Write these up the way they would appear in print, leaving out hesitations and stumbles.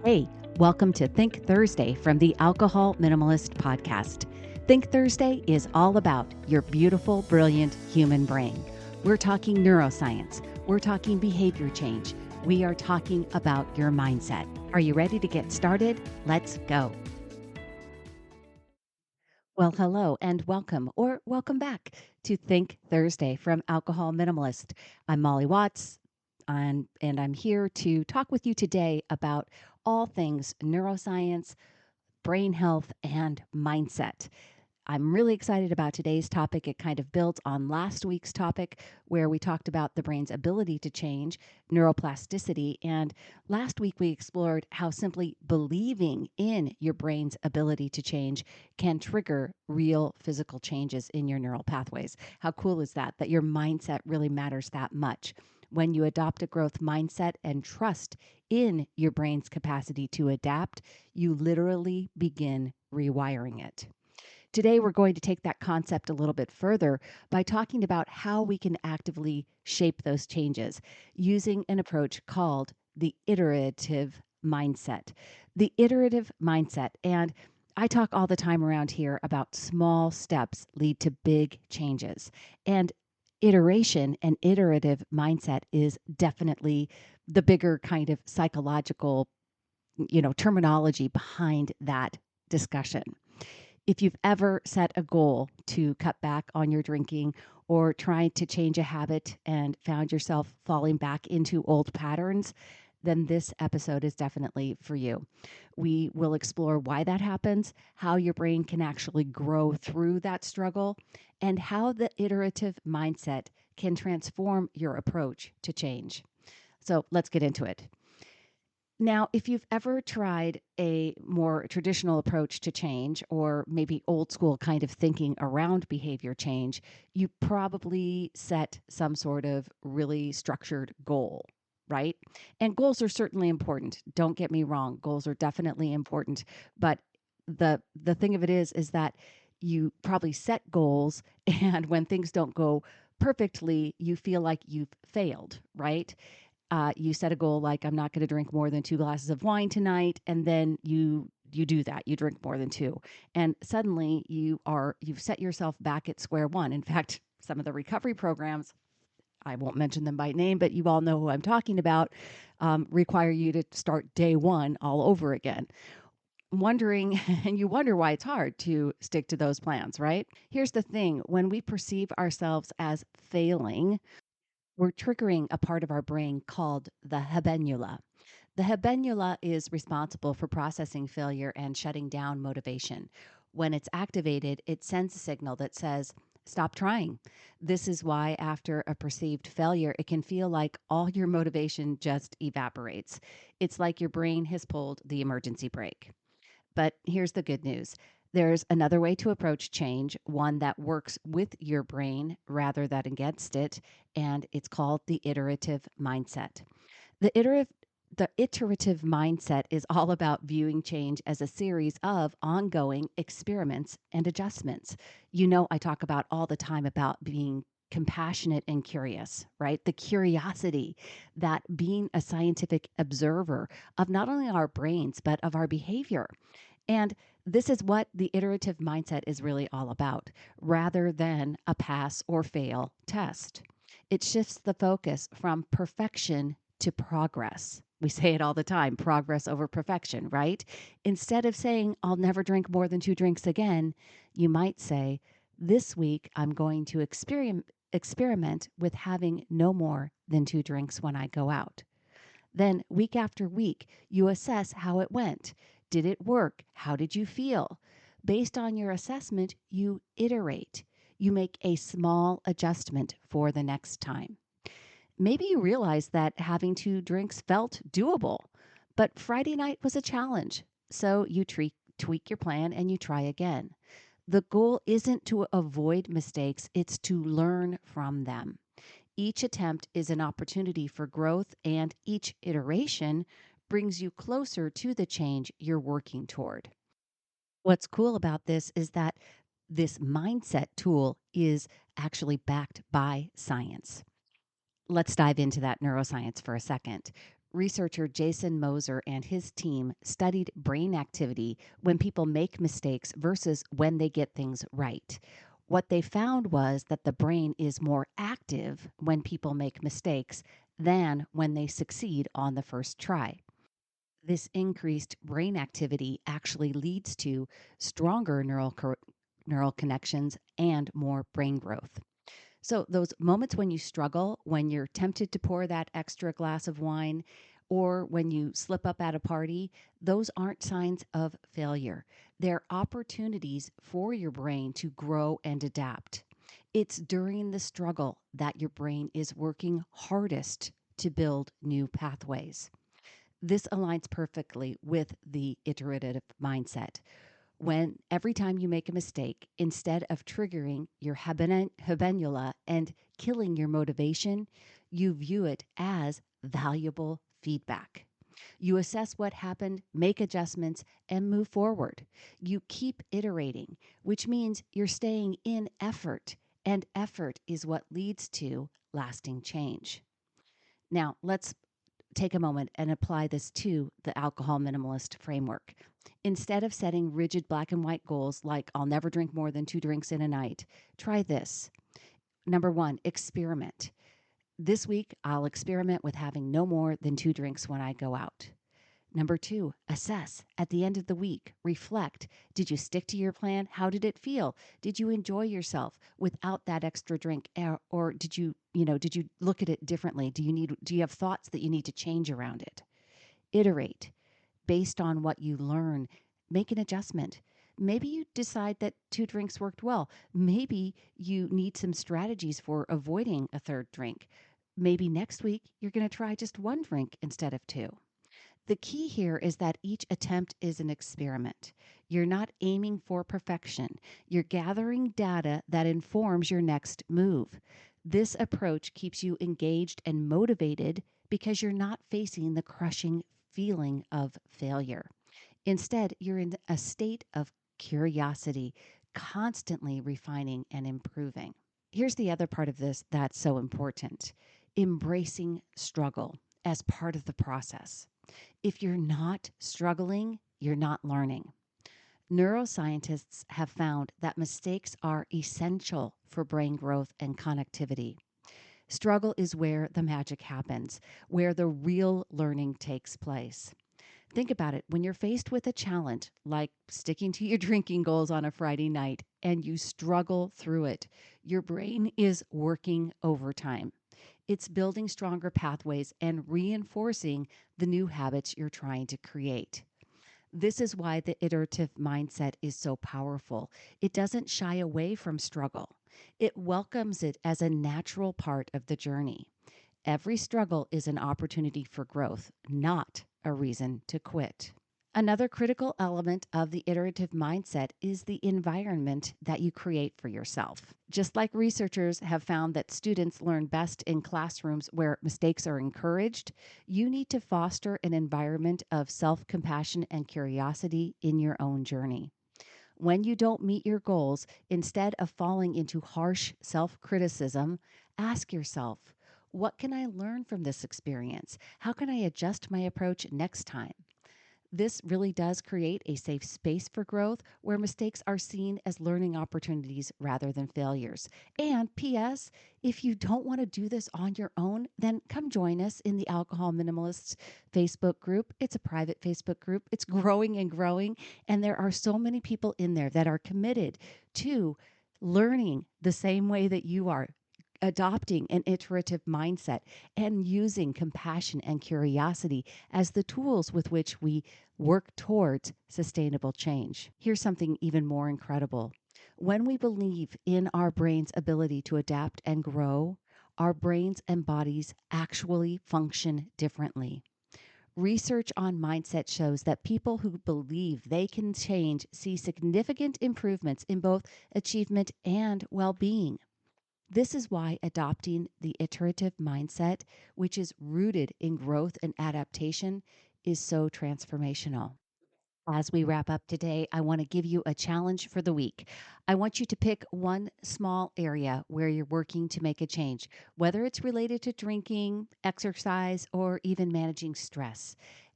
Hey, welcome to Think Thursday from the Alcohol Minimalist Podcast. Think Thursday is all about your beautiful, brilliant human brain. We're talking neuroscience. We're talking behavior change. We are talking about your mindset. Are you ready to get started? Let's go. Well, hello and welcome or welcome back to Think Thursday from Alcohol Minimalist. I'm Molly Watts and I'm here to talk with you today about all things neuroscience, brain health, and mindset. I'm really excited about today's topic. It kind of builds on last week's topic where we talked about the brain's ability to change, neuroplasticity. And last week we explored how simply believing in your brain's ability to change can trigger real physical changes in your neural pathways. How cool is that? That your mindset really matters that much. When you adopt a growth mindset and trust in your brain's capacity to adapt, you literally begin rewiring it. Today, we're going to take that concept a little bit further by talking about how we can actively shape those changes using an approach called the iterative mindset. The iterative mindset, and I talk all the time around here about small steps lead to big changes. And iteration and iterative mindset is definitely the bigger kind of psychological, terminology behind that discussion. If you've ever set a goal to cut back on your drinking or tried to change a habit and found yourself falling back into old patterns, then this episode is definitely for you. We will explore why that happens, how your brain can actually grow through that struggle, and how the iterative mindset can transform your approach to change. So let's get into it. Now, if you've ever tried a more traditional approach to change, or maybe old school kind of thinking around behavior change, you probably set some sort of really structured goal, right? And goals are certainly important. Don't get me wrong, goals are definitely important, but the thing of it is that you probably set goals and when things don't go perfectly, you feel like you've failed, right? You set a goal like I'm not going to drink more than 2 glasses of wine tonight, and then you do that. You drink more than two, and suddenly you've set yourself back at square one. In fact, some of the recovery programs, I won't mention them by name, but you all know who I'm talking about, require you to start day one all over again. Wondering, and you wonder why it's hard to stick to those plans, right? Here's the thing: when we perceive ourselves as failing, we're triggering a part of our brain called the habenula. The habenula is responsible for processing failure and shutting down motivation. When it's activated, it sends a signal that says, stop trying. This is why, after a perceived failure, it can feel like all your motivation just evaporates. It's like your brain has pulled the emergency brake. But here's the good news: there's another way to approach change, one that works with your brain rather than against it, and it's called the iterative mindset. The iterative the iterative mindset is all about viewing change as a series of ongoing experiments and adjustments. You know, I talk about all the time about being compassionate and curious, right? The curiosity, that being a scientific observer of not only our brains, but of our behavior. And this is what the iterative mindset is really all about, rather than a pass or fail test. It shifts the focus from perfection to progress. We say it all the time: progress over perfection, right? Instead of saying, I'll never drink more than 2 drinks again, you might say, this week I'm going to experiment with having no more than 2 drinks when I go out. Then, week after week, you assess how it went. Did it work? How did you feel? Based on your assessment, you iterate. You make a small adjustment for the next time. Maybe you realize that having 2 drinks felt doable, but Friday night was a challenge. So you tweak your plan and you try again. The goal isn't to avoid mistakes, it's to learn from them. Each attempt is an opportunity for growth, and each iteration brings you closer to the change you're working toward. What's cool about this is that this mindset tool is actually backed by science. Let's dive into that neuroscience for a second. Researcher Jason Moser and his team studied brain activity when people make mistakes versus when they get things right. What they found was that the brain is more active when people make mistakes than when they succeed on the first try. This increased brain activity actually leads to stronger neural connections and more brain growth. So, those moments when you struggle, when you're tempted to pour that extra glass of wine, or when you slip up at a party, those aren't signs of failure. They're opportunities for your brain to grow and adapt. It's during the struggle that your brain is working hardest to build new pathways. This aligns perfectly with the iterative mindset. When every time you make a mistake, instead of triggering your habenula and killing your motivation, you view it as valuable feedback. You assess what happened, make adjustments, and move forward. You keep iterating, which means you're staying in effort, and effort is what leads to lasting change. Now, let's take a moment and apply this to the alcohol minimalist framework. Instead of setting rigid black and white goals like I'll never drink more than 2 drinks in a night, try this. Number one, experiment. This week, I'll experiment with having no more than 2 drinks when I go out. Number two, assess at the end of the week. Reflect. Did you stick to your plan? How did it feel? Did you enjoy yourself without that extra drink? Or did you look at it differently? Do you have thoughts that you need to change around it? Iterate based on what you learn. Make an adjustment. Maybe you decide that 2 drinks worked well. Maybe you need some strategies for avoiding a third drink. Maybe next week you're going to try just 1 drink instead of 2. The key here is that each attempt is an experiment. You're not aiming for perfection. You're gathering data that informs your next move. This approach keeps you engaged and motivated because you're not facing the crushing feeling of failure. Instead, you're in a state of curiosity, constantly refining and improving. Here's the other part of this that's so important: embracing struggle as part of the process. If you're not struggling, you're not learning. Neuroscientists have found that mistakes are essential for brain growth and connectivity. Struggle is where the magic happens, where the real learning takes place. Think about it. When you're faced with a challenge, like sticking to your drinking goals on a Friday night, and you struggle through it, your brain is working overtime. It's building stronger pathways and reinforcing the new habits you're trying to create. This is why the iterative mindset is so powerful. It doesn't shy away from struggle, it welcomes it as a natural part of the journey. Every struggle is an opportunity for growth, not a reason to quit. Another critical element of the iterative mindset is the environment that you create for yourself. Just like researchers have found that students learn best in classrooms where mistakes are encouraged, you need to foster an environment of self compassion and curiosity in your own journey. When you don't meet your goals, instead of falling into harsh self criticism, ask yourself, what can I learn from this experience? How can I adjust my approach next time? This really does create a safe space for growth where mistakes are seen as learning opportunities rather than failures. And P.S., if you don't want to do this on your own, then come join us in the Alcohol Minimalists Facebook group. It's a private Facebook group. It's growing and growing. And there are so many people in there that are committed to learning the same way that you are, adopting an iterative mindset and using compassion and curiosity as the tools with which we work towards sustainable change. Here's something even more incredible. When we believe in our brain's ability to adapt and grow, our brains and bodies actually function differently. Research on mindset shows that people who believe they can change see significant improvements in both achievement and well being. This is why adopting the iterative mindset, which is rooted in growth and adaptation, is so transformational. As we wrap up today, I want to give you a challenge for the week. I want you to pick one small area where you're working to make a change, whether it's related to drinking, exercise, or even managing stress.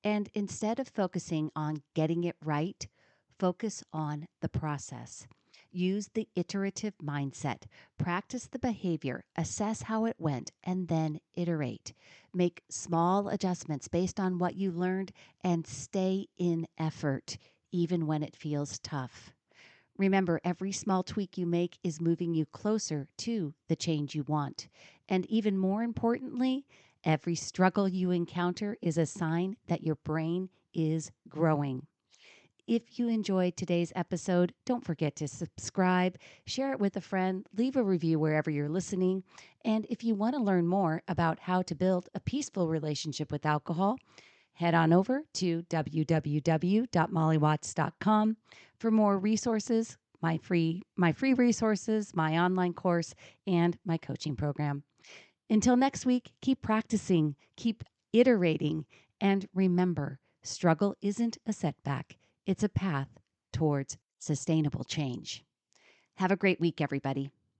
And instead of focusing on getting it right, focus on the process. Use the iterative mindset. Practice the behavior, assess how it went, and then iterate. Make small adjustments based on what you learned and stay in effort, even when it feels tough. Remember, every small tweak you make is moving you closer to the change you want. And even more importantly, every struggle you encounter is a sign that your brain is growing. If you enjoyed today's episode, don't forget to subscribe, share it with a friend, leave a review wherever you're listening. And if you want to learn more about how to build a peaceful relationship with alcohol, head on over to www.mollywatts.com for more resources, my free resources, my online course, and my coaching program. Until next week, keep practicing, keep iterating, and remember, struggle isn't a setback, it's a path towards sustainable change. Have a great week, everybody.